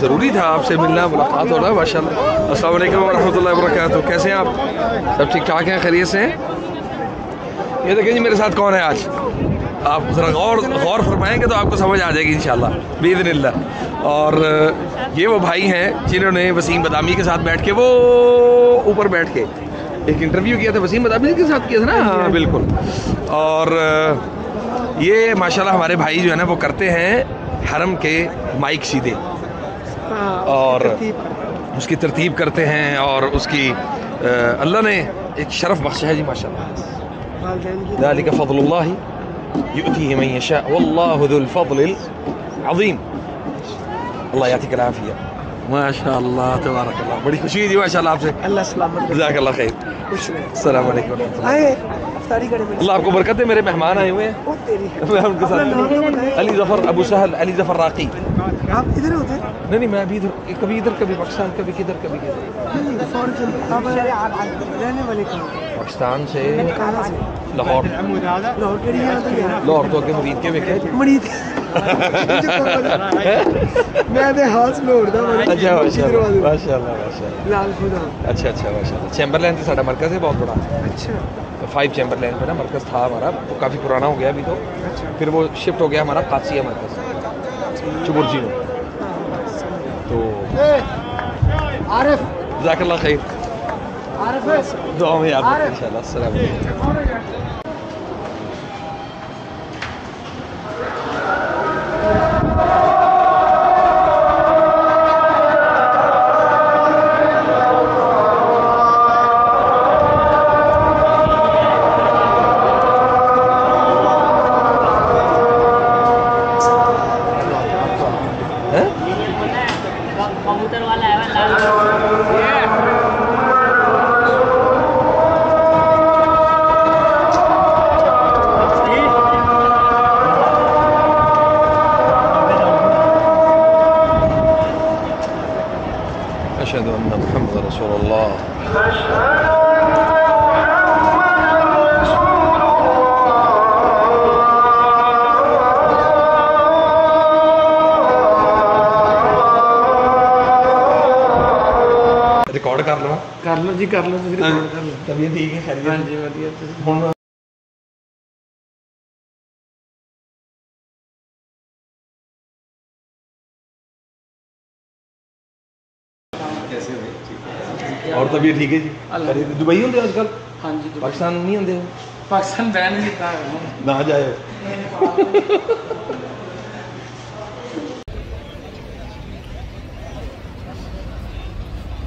ज़रूरी था आपसे मिलना, मुलाकात होना। माशाल्लाह। अस्सलाम वालेकुम वरहमतुल्लाहि वबरकातुहू। कैसे हैं आप? सब ठीक ठाक हैं, खैरियत से हैं? ये देखें जी मेरे साथ कौन है आज। आप ज़रा गौर फरमाएंगे तो आपको समझ आ जाएगी इंशाल्लाह बिइज़्निल्लाह। और ये वो भाई हैं जिन्होंने वसीम बदामी के साथ बैठ के, वो ऊपर बैठ के एक इंटरव्यू किया था, वसीम बदामी के साथ किया था ना। हाँ बिल्कुल। और ये माशाल्लाह हमारे भाई जो है ना वो करते हैं हरम के माइक सीधे और उसकी तरतीब करते हैं और उसकी अल्लाह ने एक शरफ बख्शा है जी माशाल्लाह। ज़ालिका फ़ज़लुल्लाहि युअतीहि मन यशा वल्लाहु ज़ुल फ़ज़लिल अज़ीम। अल्लाह यातिक अल आफिया। माशाल्लाह तबारकल्लाह। बड़ी खुशी हुई जी माशाल्लाह आपसे। अल्लाह सलामत रखे। जज़ाकल्लाह खैर। अस्सलाम वालेकुम वरहमतुल्लाह। अल्लाह आपको बरकत दे। मेरे मेहमान आए हुए हैं, मैं उनके साथ। अली ज़फ़र अबू सहल, अली ज़फ़र राक़ी। आप इधर होते हैं? नहीं मैं अभी इधर, कभी इधर कभी पाकिस्तान, कभी किधर कभी किधर। आप रहने वाले कहाँ? पाकिस्तान से कहाँ से? लाहौर। लाहौर के लिए लाहौर तो अगे मरीद के वेखे मरीद मैं दे हाउस में उड़दा। अच्छा माशाल्लाह माशाल्लाह माशाल्लाह। लाल खुदा। अच्छा माशाल्लाह। चैम्बरलैंड से साडा मरकज़ है बहुत बड़ा। अच्छा। 5 चैम्बरलैंड में ना मरकज़ था हमारा, वो काफ़ी पुराना हो गया अभी तो। फिर वो शिफ्ट हो गया हमारा कासिया मरकज़ चुबुर्जी में। तो आरिफ जज़ाकल्लाह खैर। आरिफ दुआ में याद रखें इंशाल्लाह। अस्सलाम वालेकुम। कबूतर वाला है लाल। अशहदु अन्ना मुहम्मद रसूलुल्लाह। रिकॉर्ड कर लो जी, कर लो। तबीयत ठीक है? खैरियत? हाँ जी वधिया। हुण कैसे हो? और तबीयत ठीक है जी? दुबई होंगे आजकल? हाँ जी। पाकिस्तान नहीं होंगे? पाकिस्तान बैन नहीं था ना जाए।